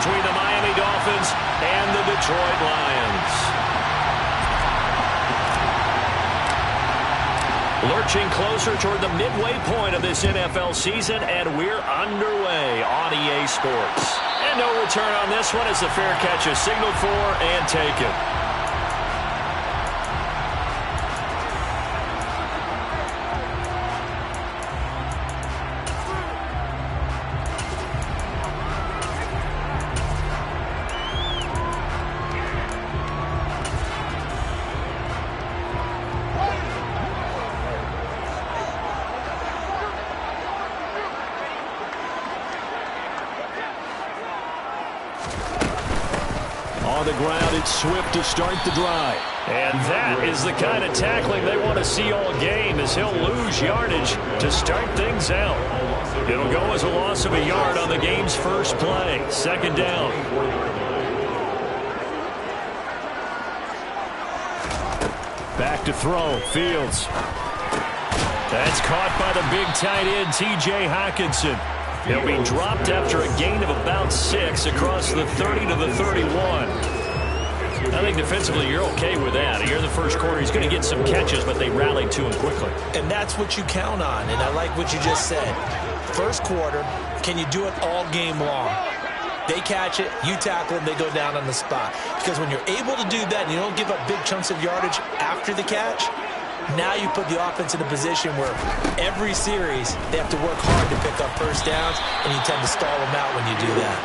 between the Miami Dolphins and the Detroit Lions. Lurching closer toward the midway point of this NFL season, and we're underway on EA Sports. And no return on this one as the fair catch is signaled for and taken. On the ground, it's Swift to start the drive. And that is the kind of tackling they want to see all game, as he'll lose yardage to start things out. It'll go as a loss of a yard on the game's first play. Second down. Back to throw, Fields. That's caught by the big tight end, T.J. Hockenson. He'll be dropped after a gain of about 6 across the 30 to the 31. I think defensively you're okay with that. Here in the first quarter, he's going to get some catches, but they rallied to him quickly. And that's what you count on, and I like what you just said. First quarter, can you do it all game long? They catch it, you tackle them, they go down on the spot. Because when you're able to do that and you don't give up big chunks of yardage after the catch, now you put the offense in a position where every series they have to work hard to pick up first downs, and you tend to stall them out when you do that.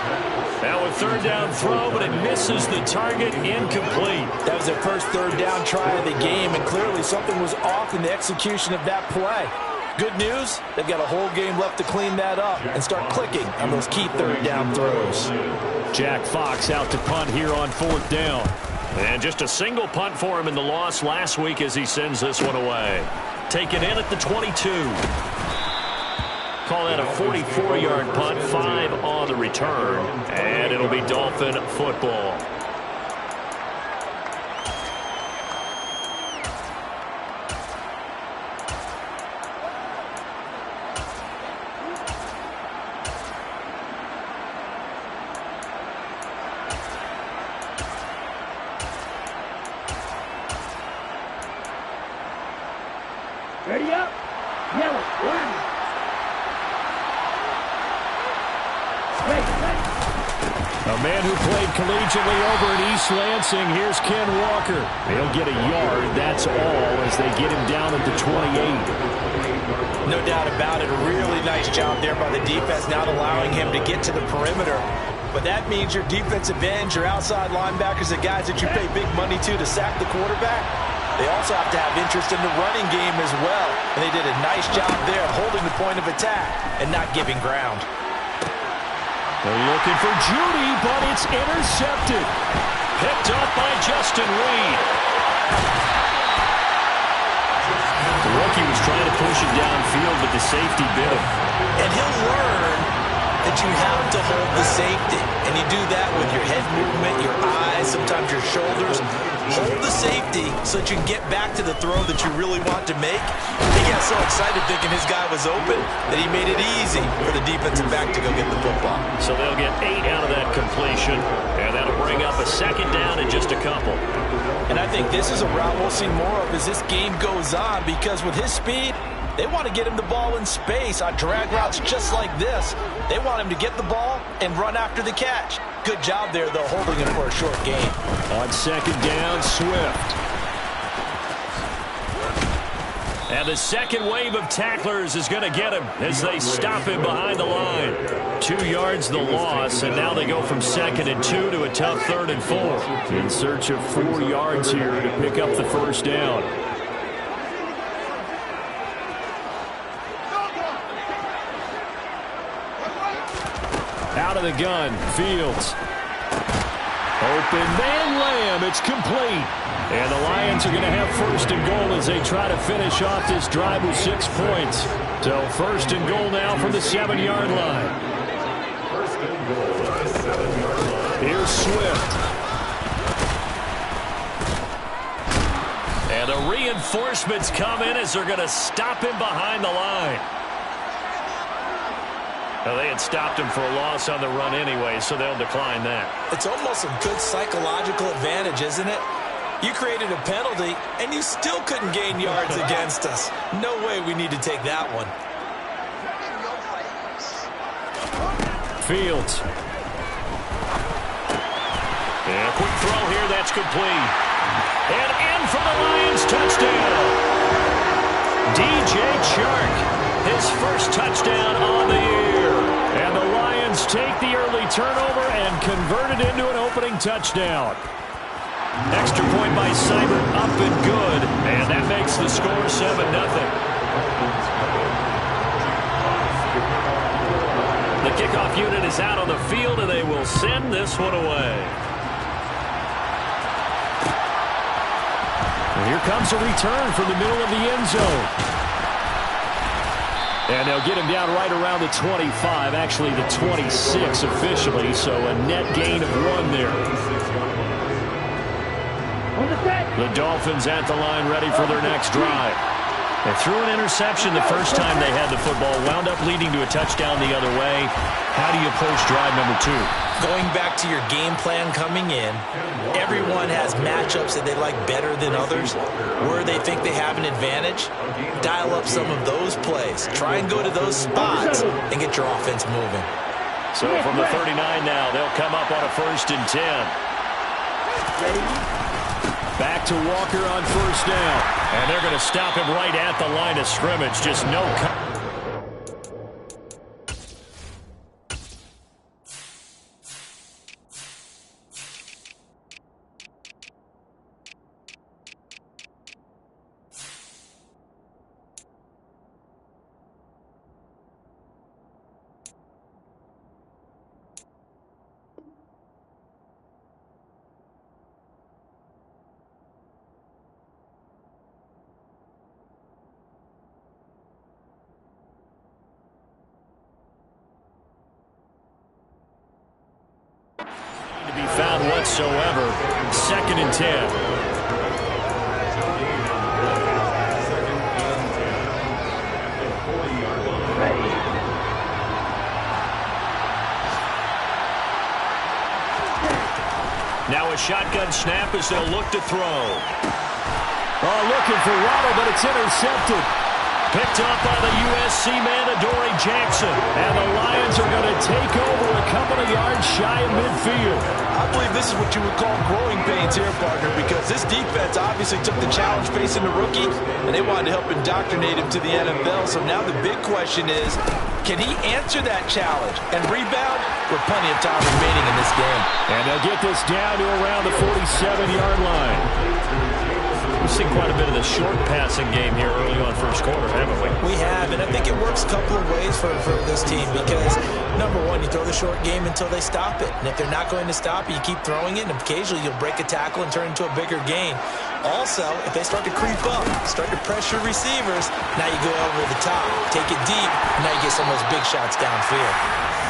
Now a third down throw, but it misses the target, incomplete. That was their first third down try of the game, and clearly something was off in the execution of that play. Good news, they've got a whole game left to clean that up and start clicking on those key third down throws. Jack Fox out to punt here on fourth down. And just a single punt for him in the loss last week as he sends this one away. Taken in at the 22. Call that a 44-yard punt, 5 on the return. And it'll be Dolphin football. Ready up. Yellow. One. A man who played collegiately over at East Lansing. Here's Ken Walker. He'll get a yard. That's all as they get him down at the 28. No doubt about it. A really nice job there by the defense, not allowing him to get to the perimeter. But that means your defensive ends, your outside linebackers, the guys that you pay big money to sack the quarterback, they also have to have interest in the running game as well. And they did a nice job there holding the point of attack and not giving ground. They're looking for Judy, but it's intercepted. Picked up by Justin Reed. The rookie was trying to push it downfield, but the safety bit him. And he'll learn that you have to hold the safety. And you do that with your head movement, your eyes, sometimes your shoulders. Hold the safety so that you can get back to the throw that you really want to make. He got so excited thinking his guy was open that he made it easy for the defensive back to go get the football. So they'll get 8 out of that completion, and that'll bring up a second down in just a couple. And I think this is a route we'll see more of as this game goes on, because with his speed, they want to get him the ball in space on drag routes just like this. They want him to get the ball and run after the catch. Good job there, though, holding him for a short gain. On second down, Swift. And the second wave of tacklers is going to get him as they stop him behind the line. 2 yards the loss, and now they go from 2nd and 2 to a tough 3rd and 4. In search of 4 yards here to pick up the first down. Out of the gun, Fields. Open man, Lamb. It's complete. And the Lions are going to have 1st and goal as they try to finish off this drive with 6 points. So 1st and goal now from the 7-yard line. Here's Swift. And the reinforcements come in as they're going to stop him behind the line. Well, they had stopped him for a loss on the run anyway, so they'll decline that. It's almost a good psychological advantage, isn't it? You created a penalty, and you still couldn't gain yards against us. No way we need to take that one. Fields. And a quick throw here, that's complete. And in for the Lions, touchdown. DJ Chark, his first touchdown on the year. And the Lions take the early turnover and convert it into an opening touchdown. Extra point by Seibert, up and good. And that makes the score 7-0. The kickoff unit is out on the field, and they will send this one away. And here comes a return from the middle of the end zone. And they'll get him down right around the 25, actually the 26 officially, so a net gain of 1 there. The Dolphins at the line ready for their next drive. They threw an interception the first time they had the football, wound up leading to a touchdown the other way. How do you approach drive number 2? Going back to your game plan coming in, everyone has matchups that they like better than others. Where they think they have an advantage, dial up some of those plays. Try and go to those spots and get your offense moving. So from the 39 now, they'll come up on a 1st and 10. Back to Walker on 1st down. And they're going to stop him right at the line of scrimmage. Just no... be found whatsoever. 2nd and 10. Now a shotgun snap as they'll look to throw. Oh, looking for Waddle, but it's intercepted. Picked up by the USC man, Adoree Jackson. And the Lions are going to take over a couple of yards shy of midfield. I believe this is what you would call growing pains here, partner, because this defense obviously took the challenge facing the rookie, and they wanted to help indoctrinate him to the NFL. So now the big question is, can he answer that challenge and rebound with plenty of time remaining in this game? And they'll get this down to around the 47-yard line. We've seen quite a bit of the short passing game here early on 1st quarter, haven't we? We have, and I think it works a couple of ways for this team because, number one, you throw the short game until they stop it. And if they're not going to stop it, you keep throwing it, and occasionally you'll break a tackle and turn it into a bigger gain. Also, if they start to creep up, start to pressure receivers, now you go over the top, take it deep, and now you get some of those big shots downfield.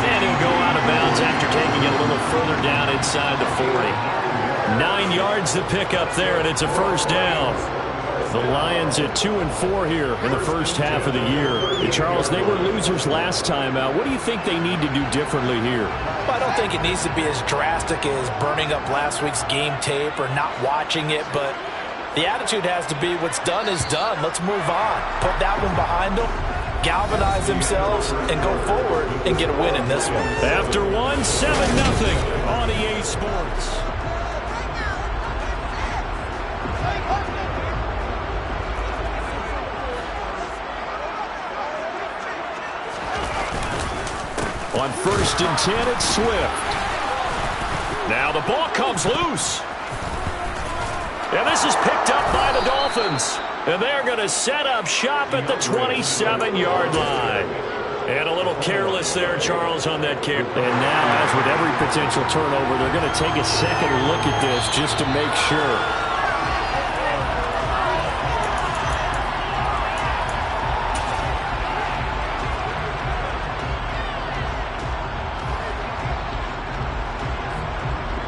And he'll go out of bounds after taking it a little further down inside the 40. 9 yards to pick up there, and it's a 1st down. The Lions at 2-4 here in the first half of the year. And Charles, they were losers last time out. What do you think they need to do differently here? Well, I don't think it needs to be as drastic as burning up last week's game tape or not watching it, but the attitude has to be what's done is done. Let's move on. Put that one behind them, galvanize themselves, and go forward and get a win in this one. After 1, 7-0 on EA Sports. On 1st and 10, it's Swift. Now the ball comes loose. And this is picked up by the Dolphins. And they're going to set up shop at the 27-yard line. And a little careless there, Charles, on that kick. And now, as with every potential turnover, they're going to take a second look at this just to make sure.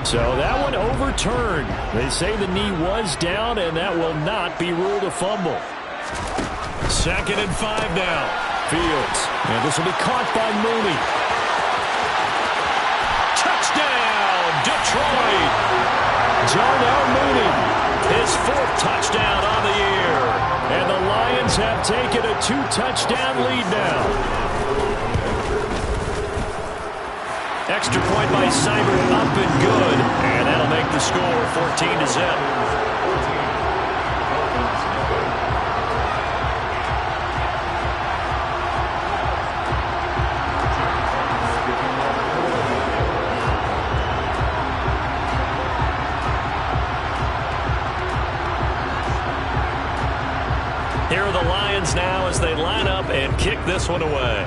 So that one overturned. They say the knee was down, and that will not be ruled a fumble. 2nd and 5 now. Fields. And this will be caught by Mooney. Touchdown, Detroit! Darnell Mooney, his 4th touchdown on the year. And the Lions have taken a 2-touchdown lead now. Extra point by Seibert, up and good. And that'll make the score 14-0. Here are the Lions now as they line up and kick this one away.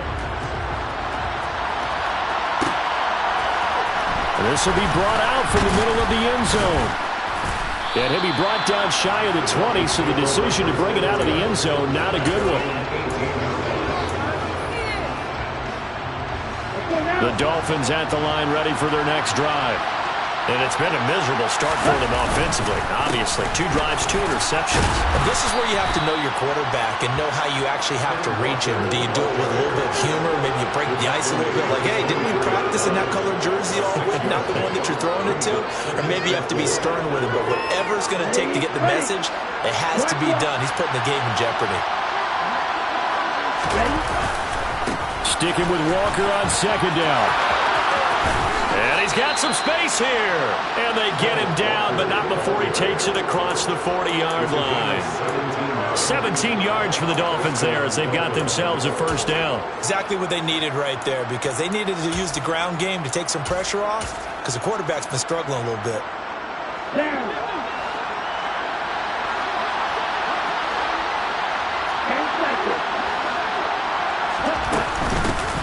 This will be brought out from the middle of the end zone. And he'll be brought down shy of the 20, so the decision to bring it out of the end zone, not a good one. The Dolphins at the line ready for their next drive. And it's been a miserable start for them offensively. Obviously, 2 drives, 2 interceptions. And this is where you have to know your quarterback and know how you actually have to reach him. Do you do it with a little bit of humor? Maybe you break the ice a little bit like, hey, didn't we practice in that colored jersey all week, not the one that you're throwing it to? Or maybe you have to be stern with him. But whatever it's going to take to get the message, it has to be done. He's putting the game in jeopardy. Sticking with Walker on 2nd down. And he's got some space here. And they get him down, but not before he takes it across the 40-yard line. 17 yards for the Dolphins there as they've got themselves a 1st down. Exactly what they needed right there, because they needed to use the ground game to take some pressure off, because the quarterback's been struggling a little bit.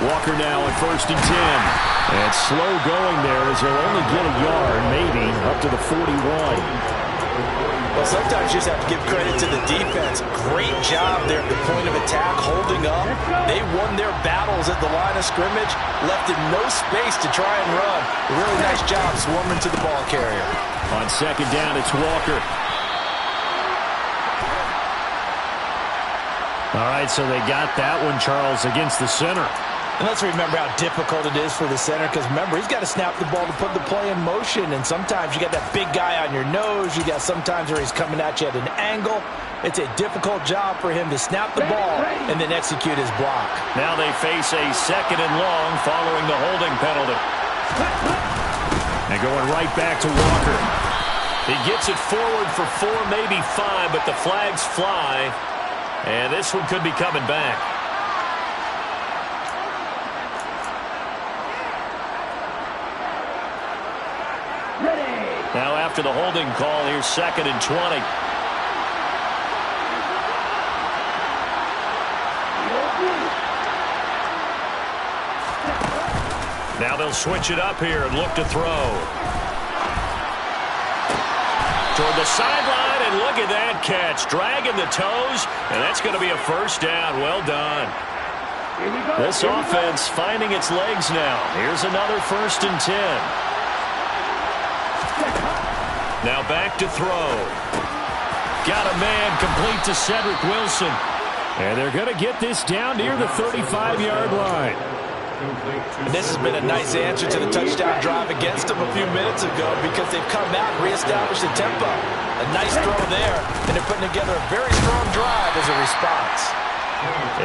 Walker now at 1st and 10. And slow going there as he'll only get a yard, maybe, up to the 41. Well, sometimes you just have to give credit to the defense. Great job there at the point of attack, holding up. They won their battles at the line of scrimmage, left him no space to try and run. A really nice job swarming to the ball carrier. On 2nd down, it's Walker. All right, so they got that one, Charles, against the center. And let's remember how difficult it is for the center, because remember, he's got to snap the ball to put the play in motion, and sometimes you got that big guy on your nose. You got sometimes where he's coming at you at an angle. It's a difficult job for him to snap the ball and then execute his block. Now they face a 2nd and long following the holding penalty. And going right back to Walker. He gets it forward for 4, maybe 5, but the flags fly. And this one could be coming back. Now after the holding call, here's 2nd and 20. Now they'll switch it up here and look to throw. Toward the sideline, and look at that catch. Dragging the toes, and that's going to be a 1st down. Well done. This offense finding its legs now. Here's another 1st and 10. Now back to throw. Got a man complete to Cedric Wilson. And they're going to get this down near the 35-yard line. And this has been a nice answer to the touchdown drive against them a few minutes ago, because they've come out and reestablished the tempo. A nice throw there, and they're putting together a very strong drive as a response.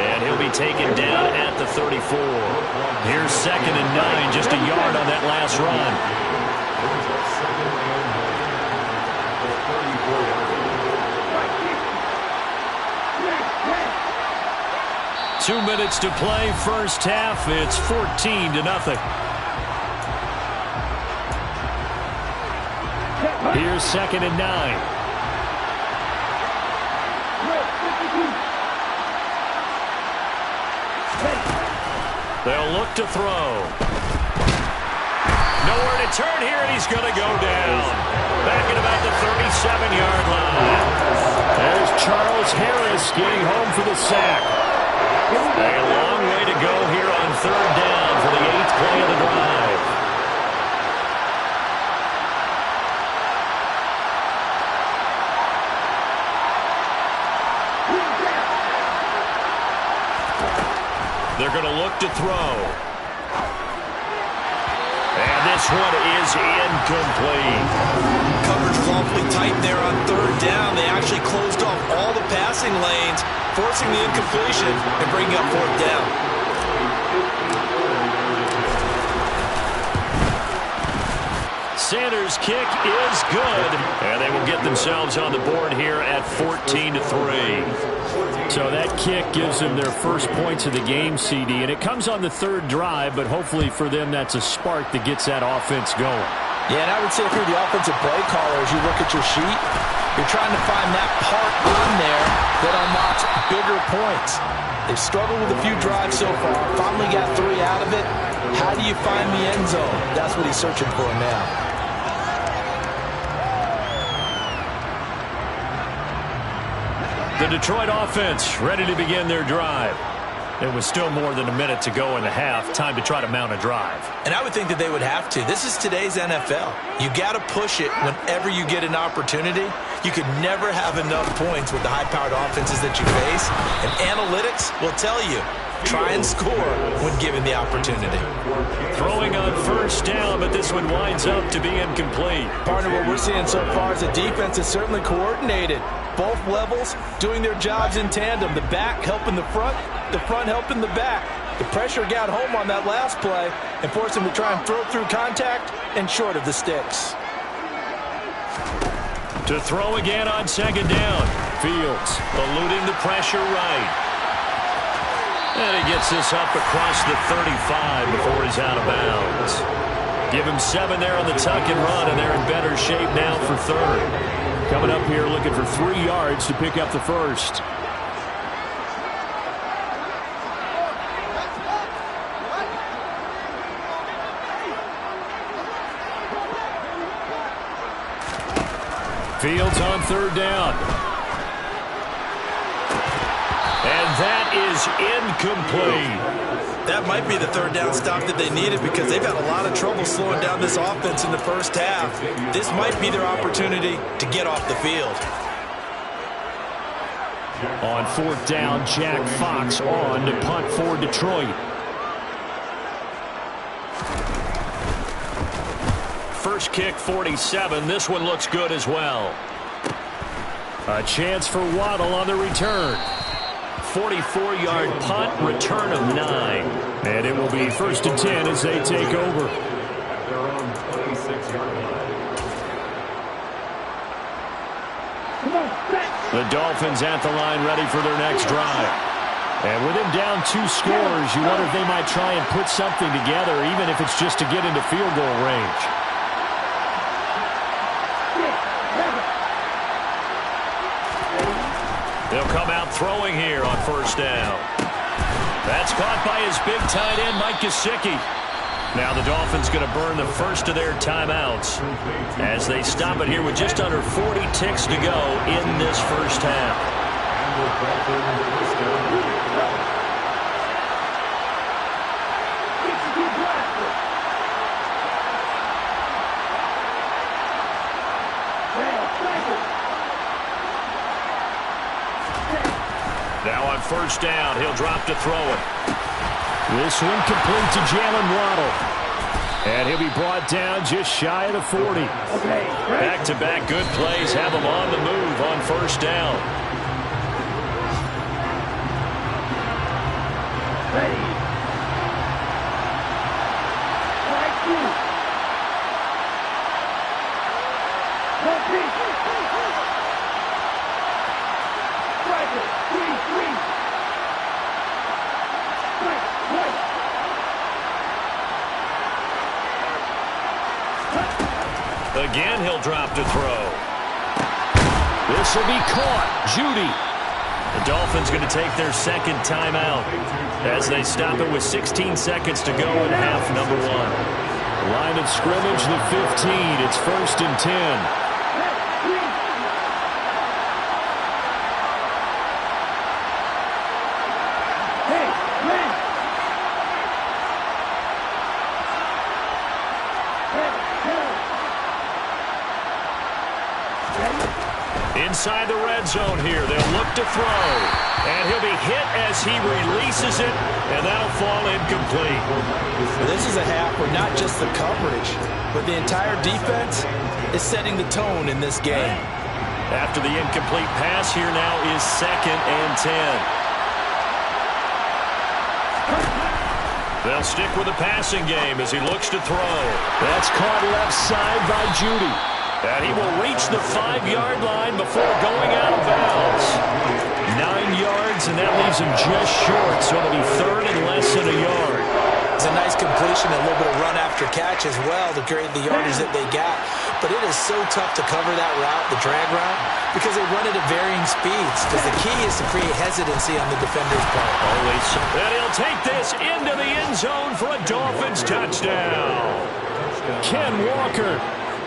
And he'll be taken down at the 34. Here's 2nd and 9, just a yard on that last run. 2 minutes to play, 1st half. It's 14-0. Here's 2nd and 9. They'll look to throw. Nowhere to turn here, and he's going to go down. Back at about the 37-yard line. There's Charles Harris getting home for the sack. A long way to go here on 3rd down for the 8th play of the drive. back to throw. And this one is incomplete. Coverage was awfully tight there on third down. They actually closed off all the passing lanes, forcing the incompletion and bringing up fourth down. Sanders' kick is good, and they will get themselves on the board here at 14-3. So that kick gives them their first points of the game, CD, and it comes on the third drive, but hopefully for them that's a spark that gets that offense going. Yeah, and I would say if you're the offensive play caller, as you look at your sheet, you're trying to find that part on there that unlocks bigger points. They've struggled with a few drives so far, finally got 3 out of it. How do you find the end zone? That's what he's searching for now. The Detroit offense ready to begin their drive. There was still more than a minute to go in the half. Time to try to mount a drive. And I would think that they would have to. This is today's NFL. You got to push it whenever you get an opportunity. You could never have enough points with the high-powered offenses that you face. And analytics will tell you, try and score when given the opportunity. Throwing on first down, but this one winds up to be incomplete. Partner, what we're seeing so far is the defense is certainly coordinated. Both levels doing their jobs in tandem. The back helping the front helping the back. The pressure got home on that last play and forced him to try and throw through contact and short of the sticks. To throw again on second down. Fields eluding the pressure right. And he gets this up across the 35 before he's out of bounds. Give him 7 there on the tuck and run, and they're in better shape now for third. Coming up here looking for 3 yards to pick up the first. Fields on third down. And that is incomplete. That might be the third down stop that they needed because they've had a lot of trouble slowing down this offense in the first half. This might be their opportunity to get off the field. On fourth down, Jack Fox on to punt for Detroit. First kick, 47. This one looks good as well. A chance for Waddle on the return. 44-yard punt, return of 9. And it will be 1st and 10 as they take over. The Dolphins at the line ready for their next drive. And with him down 2 scores, you wonder if they might try and put something together, even if it's just to get into field goal range. They'll come out throwing here on first down. That's caught by his big tight end, Mike Gesicki. Now the Dolphins going to burn the first of their timeouts as they stop it here with just under 40 ticks to go in this first half. Now on first down, he'll drop to throw it. This one complete to Jalen Waddle. And he'll be brought down just shy of the 40. Back-to-back good plays have him on the move on first down. Again, he'll drop to throw. This will be caught. Judy. The Dolphins going to take their second timeout as they stop it with 16 seconds to go in half number 1. Line of scrimmage, the 15. It's 1st and 10. Inside the red zone here, they'll look to throw. And he'll be hit as he releases it, and that'll fall incomplete. This is a half where not just the coverage, but the entire defense is setting the tone in this game. After the incomplete pass, here now is 2nd and 10. They'll stick with the passing game as he looks to throw. That's caught left side by Judy. And he will reach the 5-yard line before going out of bounds. 9 yards, and that leaves him just short, so it'll be 3rd and less than a yard. It's a nice completion, a little bit of run after catch as well to create the yardage that they got. But it is so tough to cover that route, the drag route, because they run it at varying speeds. Because the key is to create hesitancy on the defender's part. Always. And he'll take this into the end zone for a Dolphins touchdown. Ken Walker.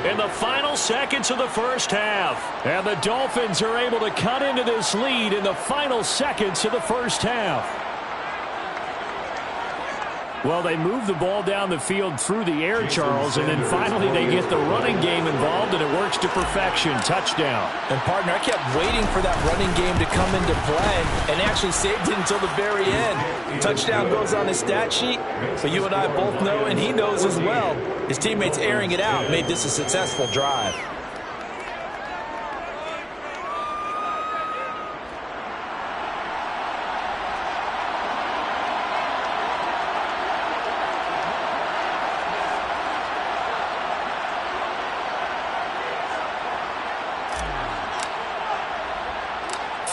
In the final seconds of the first half. And the Dolphins are able to cut into this lead in the final seconds of the first half. Well, they move the ball down the field through the air, Charles, and then finally they get the running game involved, and it works to perfection. Touchdown. And, partner, I kept waiting for that running game to come into play and actually saved it until the very end. Touchdown goes on his stat sheet, but you and I both know, and he knows as well, his teammates airing it out made this a successful drive.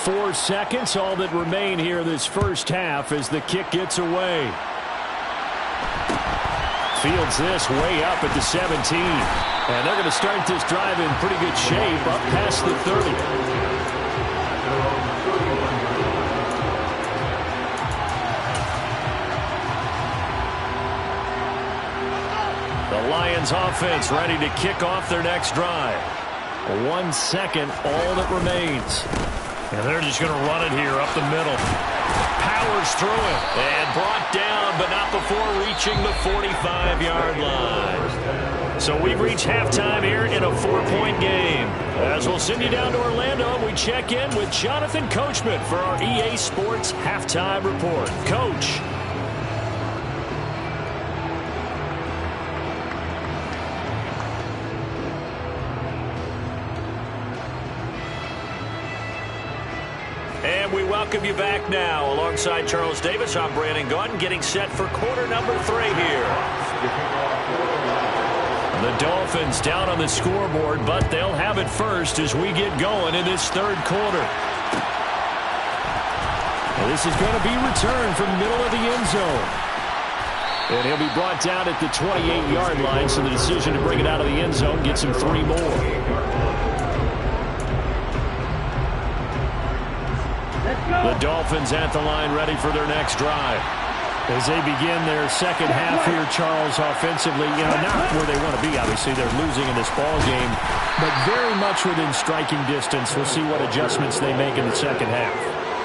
Four seconds, all that remain here this first half as the kick gets away. Fields this way up at the 17. And they're going to start this drive in pretty good shape up past the 30. The Lions offense ready to kick off their next drive. 1 second, all that remains. And they're just going to run it here up the middle. Powers through it. And brought down, but not before reaching the 45-yard line. So we've reached halftime here in a 4-point game. As we'll send you down to Orlando, we check in with Jonathan Coachman for our EA Sports Halftime Report. Coach. And we welcome you back now. Alongside Charles Davis, I'm Brandon Gaudin, getting set for quarter number 3 here. The Dolphins down on the scoreboard, but they'll have it first as we get going in this third quarter. Well, this is going to be returned from the middle of the end zone. And he'll be brought down at the 28-yard line, so the decision to bring it out of the end zone gets him 3 more. The Dolphins at the line ready for their next drive. As they begin their second half here, Charles, offensively, not where they want to be. Obviously, they're losing in this ball game, but very much within striking distance. We'll see what adjustments they make in the second half.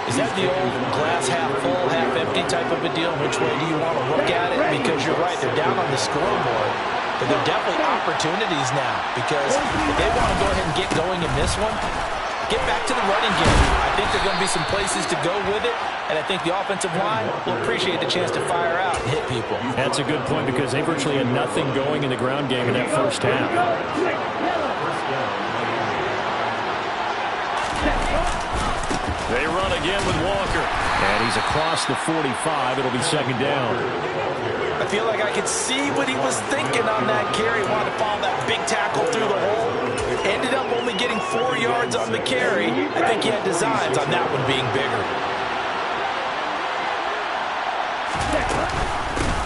Is that the old glass half full, half empty type of a deal? Which way do you want to look at it? Because you're right, they're down on the scoreboard, but they're definitely opportunities now. Because if they want to go ahead and get going in this one, get back to the running game. I think there are going to be some places to go with it, and I think the offensive line will appreciate the chance to fire out and hit people. That's a good point because they virtually had nothing going in the ground game in that first half. They run again with Walker. And he's across the 45. It'll be second down. I feel like I could see what he was thinking on that carry. Wanted to follow that big tackle through the hole. Ended up only getting 4 yards on the carry. I think he had designs on that one being bigger.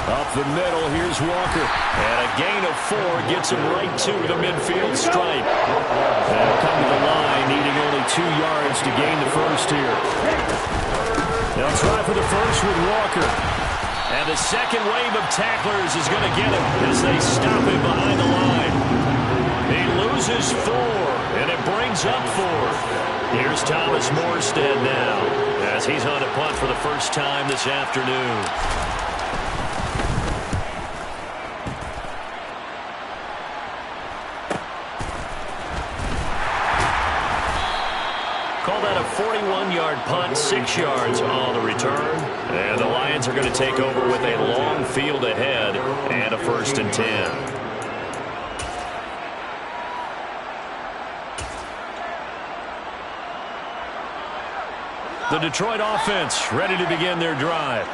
Up the middle, here's Walker. And a gain of 4 gets him right to the midfield stripe. They'll come to the line, needing only 2 yards to gain the first here. They'll try for the first with Walker. And the second wave of tacklers is going to get him as they stop him behind the line. He loses 4, and it brings up 4. Here's Thomas Morstead now as he's on a punt for the first time this afternoon. Call that a 41-yard punt, 6 yards on the return. And the Lions are going to take over with a long field ahead and a 1st and 10. The Detroit offense ready to begin their drive.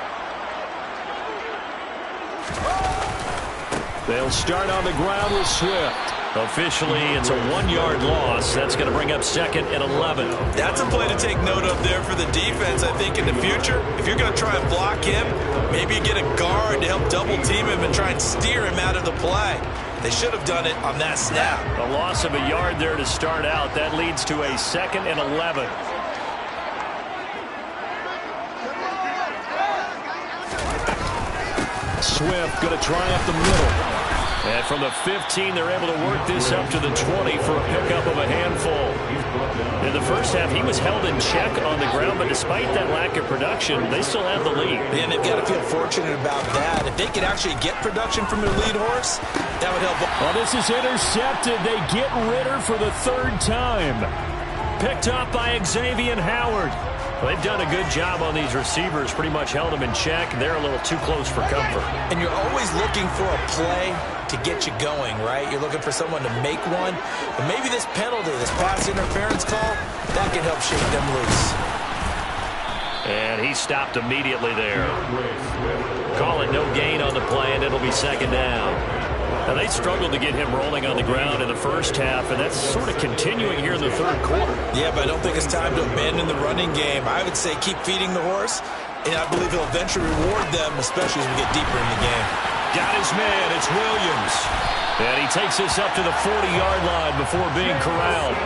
They'll start on the ground with Swift. Officially, it's a 1-yard loss. That's going to bring up 2nd and 11. That's a play to take note of there for the defense, I think, in the future. If you're going to try and block him, maybe you get a guard to help double-team him and try and steer him out of the play. They should have done it on that snap. A loss of a yard there to start out. That leads to a 2nd and 11. Swift going to try up the middle. And from the 15, they're able to work this up to the 20 for a pickup of a handful. In the first half, he was held in check on the ground, but despite that lack of production, they still have the lead. And they've got to feel fortunate about that. If they could actually get production from their lead horse, that would help. Oh, this is intercepted. They get Ritter for the 3rd time. Picked up by Xavier Howard. Well, they've done a good job on these receivers, pretty much held them in check. They're a little too close for comfort. And you're always looking for a play to get you going, right? You're looking for someone to make one. But maybe this penalty, this pass interference call, that can help shake them loose. And he stopped immediately there. Call it no gain on the play, and it'll be 2nd down. Now, they struggled to get him rolling on the ground in the first half, and that's sort of continuing here in the 3rd quarter. Yeah, but I don't think it's time to abandon the running game. I would say keep feeding the horse, and I believe he'll eventually reward them, especially as we get deeper in the game. Got his man. It's Williams. And he takes this up to the 40-yard line before being corralled.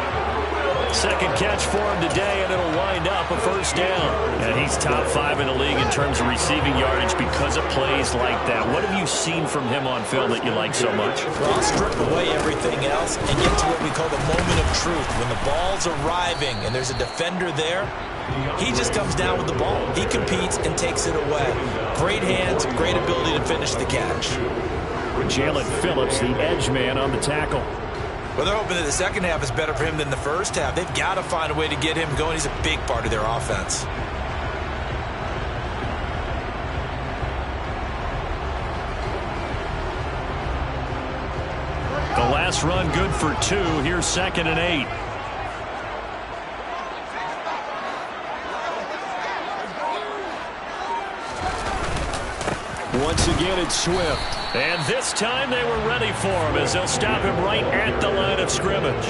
2nd catch for him today, and it'll wind up a 1st down. And he's top 5 in the league in terms of receiving yardage because of plays like that. What have you seen from him on film that you like so much? Well, I'll strip away everything else and get to what we call the moment of truth. When the ball's arriving and there's a defender there, he just comes down with the ball. He competes and takes it away. Great hands, great ability to finish the catch. Jalen Phillips, the edge man on the tackle. Well, they're hoping that the second half is better for him than the first half. They've got to find a way to get him going. He's a big part of their offense. The last run good for 2. Here's 2nd and 8. Once again, it's Swift. And this time they were ready for him as they'll stop him right at the line of scrimmage.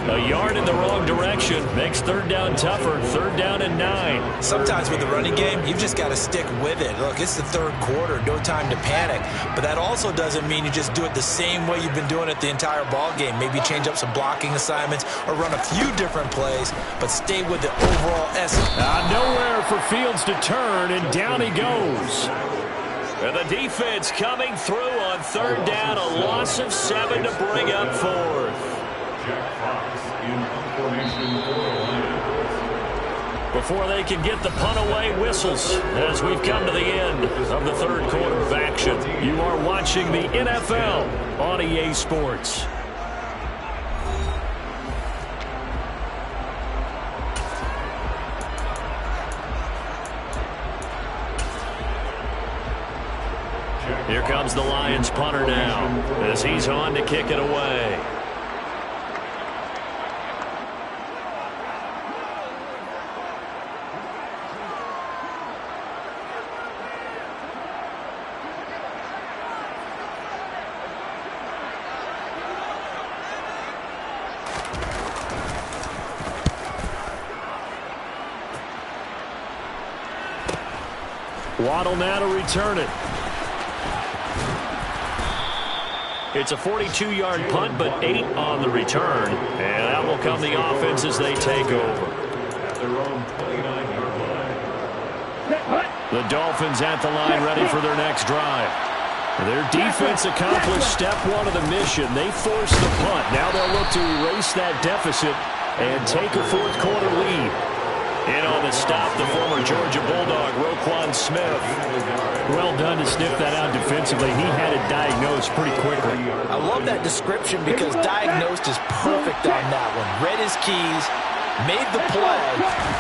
A yard in the wrong direction makes 3rd down tougher. 3rd down and 9. Sometimes with the running game, you've just got to stick with it. Look, it's the 3rd quarter. No time to panic. But that also doesn't mean you just do it the same way you've been doing it the entire ball game. Maybe change up some blocking assignments or run a few different plays, but stay with the overall essence. Nowhere for Fields to turn, and down he goes. And the defense coming through on 3rd down, a loss of 7 to bring up 4th. Before they can get the punt away, whistles as we've come to the end of the 3rd quarter of action. You are watching the NFL on EA Sports. Here comes the Lions punter now as he's on to kick it away. Waddle now to return it. It's a 42-yard punt, but 8 on the return. And that will come the offense as they take over. The Dolphins at the line ready for their next drive. Their defense accomplished step 1 of the mission. They forced the punt. Now they'll look to erase that deficit and take a 4th quarter lead. In on the stop, the former Georgia Bulldog, Roquan Smith. Well done to sniff that out defensively. He had it diagnosed pretty quickly. I love that description because diagnosed is perfect on that one. Read his keys, made the play,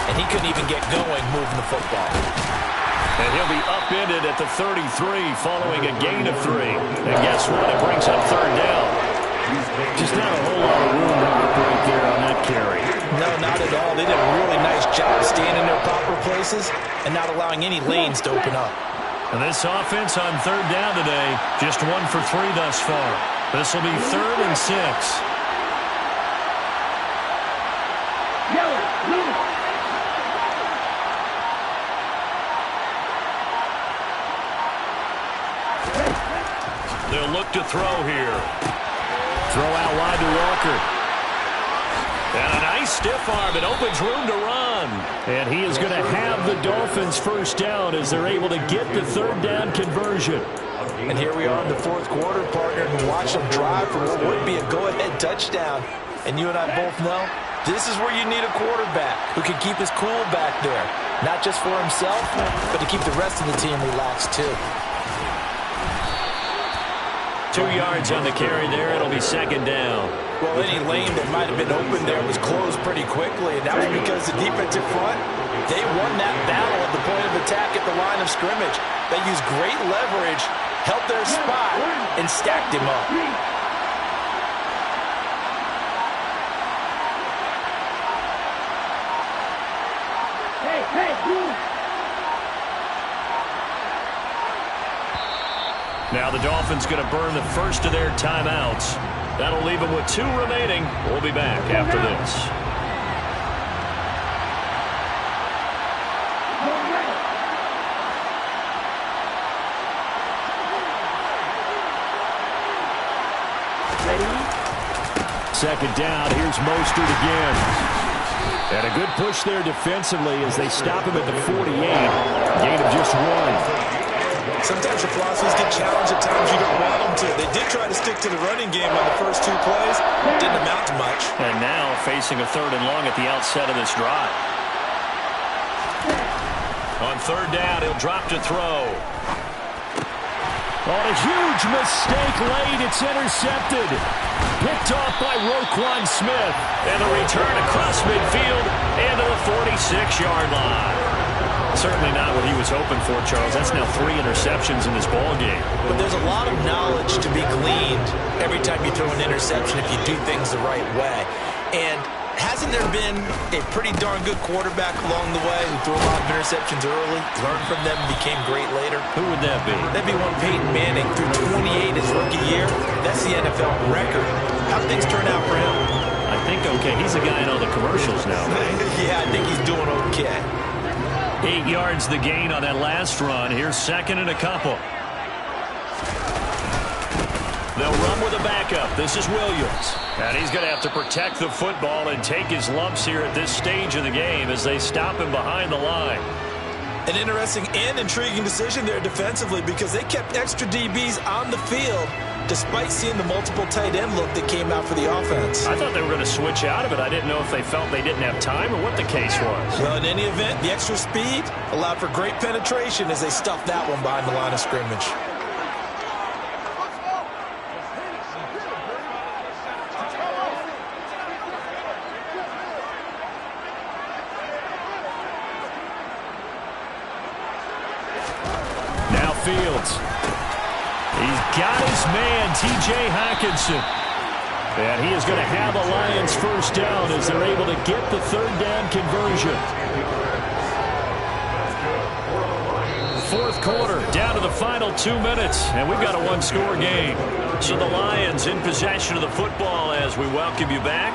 and he couldn't even get going moving the football. And he'll be upended at the 33 following a gain of 3. And guess what? It brings up third down. Just not a whole lot of room to operate there on that carry. No, not at all. They did a really nice job staying in their proper places and not allowing any lanes to open up. And this offense on third down today, just 1 for 3 thus far. This will be 3rd and 6. They'll look to throw here. Throw out wide to Walker. And a nice stiff arm. It opens room to run. And he is going to have the Dolphins first down as they're able to get the third down conversion. And here we are in the 4th quarter, partner, and watch them drive for what would be a go-ahead touchdown. And you and I both know this is where you need a quarterback who can keep his cool back there. Not just for himself, but to keep the rest of the team relaxed too. 2 yards on the carry there. It'll be 2nd down. Well, any lane that might have been open there was closed pretty quickly, and that was because the defensive front, they won that battle at the point of attack at the line of scrimmage. They used great leverage, held their spot, and stacked him up. Now the Dolphins going to burn the first of their timeouts. That'll leave them with 2 remaining. We'll be back after this. Second down. Here's Mostert again. And a good push there defensively as they stop him at the 48. Gain of just 1. Sometimes your philosophies get challenged at times you don't want them to. They did try to stick to the running game on the first 2 plays. Didn't amount to much. And now facing a 3rd and long at the outset of this drive. On 3rd down, he'll drop to throw. On a huge mistake late, it's intercepted. Picked off by Roquan Smith. And the return across midfield into the 46-yard line. Certainly not what he was hoping for, Charles. That's now 3 interceptions in this ball game. But there's a lot of knowledge to be gleaned every time you throw an interception if you do things the right way. And hasn't there been a pretty darn good quarterback along the way who threw a lot of interceptions early, learned from them, and became great later? Who would that be? That'd be one Peyton Manning, threw 28 his rookie year. That's the NFL record. How'd things turn out for him? I think okay. He's the guy in all the commercials now, right? Yeah, I think he's doing okay. 8 yards the gain on that last run. Here's 2nd and a couple. They'll run with a backup. This is Williams. And he's going to have to protect the football and take his lumps here at this stage of the game as they stop him behind the line. An interesting and intriguing decision there defensively because they kept extra DBs on the field despite seeing the multiple tight end look that came out for the offense. I thought they were going to switch out of it. I didn't know if they felt they didn't have time or what the case was. Well, in any event, the extra speed allowed for great penetration as they stuffed that one behind the line of scrimmage. Now Fields. He's got his man, T.J. Hockenson. And he is going to have a Lions first down as they're able to get the third down conversion. 4th quarter, down to the final 2 minutes, and we've got a 1-score game. So the Lions in possession of the football as we welcome you back.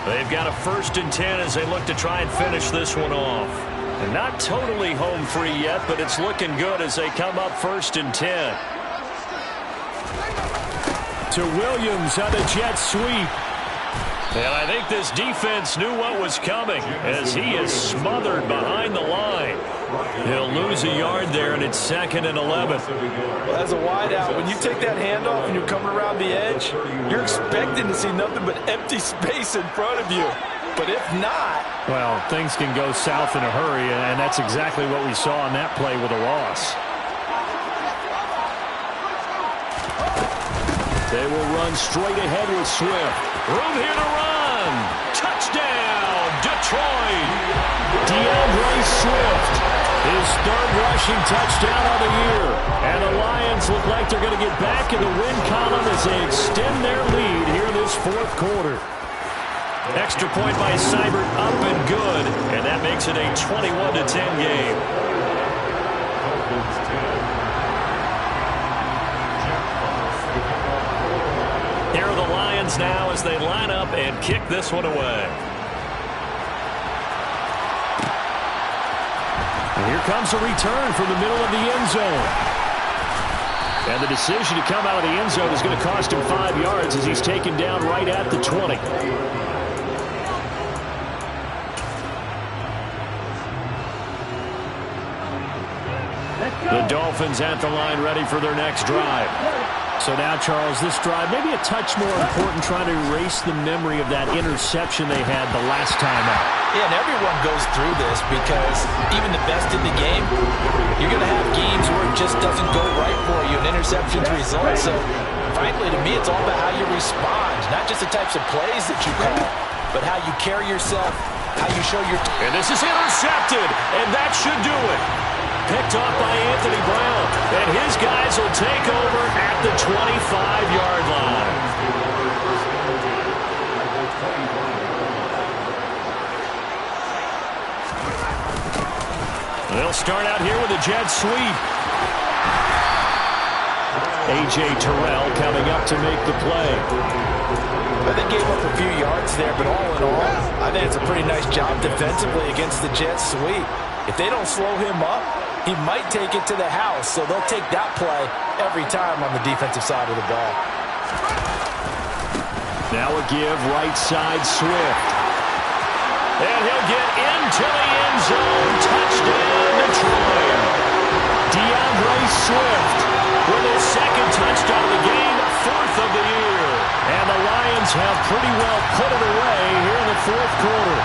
They've got a 1st and 10 as they look to try and finish this one off. And not totally home free yet, but it's looking good as they come up 1st and 10. To Williams on the jet sweep. And I think this defense knew what was coming as he is smothered behind the line. He'll lose a yard there, and it's 2nd and 11. Well, as a wideout, when you take that handoff and you're coming around the edge, you're expecting to see nothing but empty space in front of you. But if not... Well, things can go south in a hurry, and that's exactly what we saw on that play with a loss. They will run straight ahead with Swift. Room here to run. again. Touchdown, Detroit. DeAndre Swift, his third rushing touchdown of the year. And the Lions look like they're going to get back in the win column as they extend their lead here this fourth quarter. Extra point by Seibert, up and good. And that makes it a 21-10 game. Here are the Lions now as they line up and kick this one away. And here comes a return from the middle of the end zone. And the decision to come out of the end zone is going to cost him 5 yards as he's taken down right at the 20. The Dolphins at the line ready for their next drive. So now, Charles, this drive maybe a touch more important, trying to erase the memory of that interception they had the last time out. Yeah, and everyone goes through this because even the best in the game, you're going to have games where it just doesn't go right for you, and interceptions result. So, frankly, to me, it's all about how you respond, not just the types of plays that you call, but how you carry yourself, how you show your... And this is intercepted, and that should do it. Picked off by Anthony Brown, and his guys will take over at the 25-yard line. They'll start out here with a jet sweep. A.J. Terrell coming up to make the play. They gave up a few yards there, but all in all, I think it's a pretty nice job defensively against the jet sweep. If they don't slow him up, he might take it to the house, so they'll take that play every time on the defensive side of the ball. Now a give right side Swift. And he'll get into the end zone. Touchdown, Detroit. DeAndre Swift with his second touchdown of the game, fourth of the year. And the Lions have pretty well put it away here in the fourth quarter.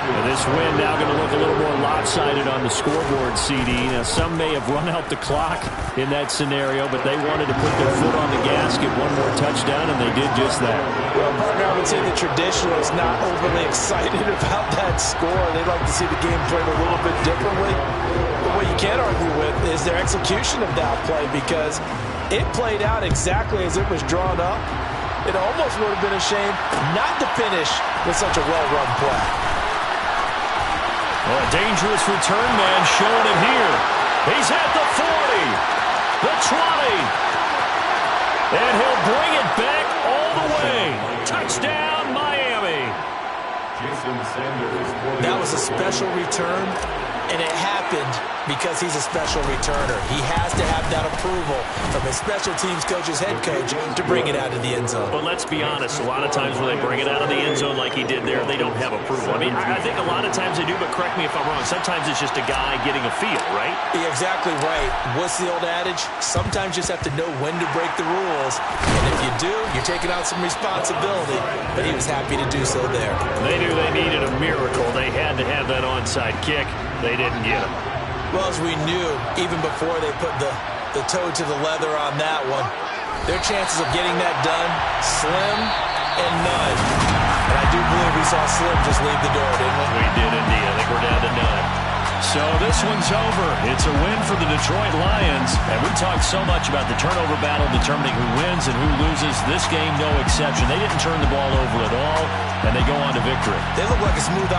And this win now going to look a little more lopsided on the scoreboard, CD. Now, some may have run out the clock in that scenario, but they wanted to put their foot on the gas, get one more touchdown, and they did just that. Well, partner, I would say the traditionalists not overly excited about that score. They'd like to see the game played a little bit differently. But what you can't argue with is their execution of that play, because it played out exactly as it was drawn up. It almost would have been a shame not to finish with such a well-run play. Well, a dangerous return man showing it here. He's at the 40, the 20, and he'll bring it back all the way. Touchdown, Miami. That was a special return, and it happened because he's a special returner. He has to have that approval from his special teams coach's head coach to bring it out of the end zone. But let's be honest, a lot of times when they bring it out of the end zone like he did there, they don't have approval. I mean, I think a lot of times they do, but correct me if I'm wrong. Sometimes it's just a guy getting a feel, right? You're exactly right. What's the old adage? Sometimes you just have to know when to break the rules. And if you do, you're taking on some responsibility. But he was happy to do so there. They knew they needed a miracle. They had to have that onside kick. They didn't get him. Well, as we knew, even before they put the toe to the leather on that one, their chances of getting that done, slim and none. And I do believe we saw Slim just leave the door, didn't we? We did indeed. I think we're down to none. So this one's over. It's a win for the Detroit Lions. And we talked so much about the turnover battle determining who wins and who loses. This game, no exception. They didn't turn the ball over at all, and they go on to victory. They look like a smooth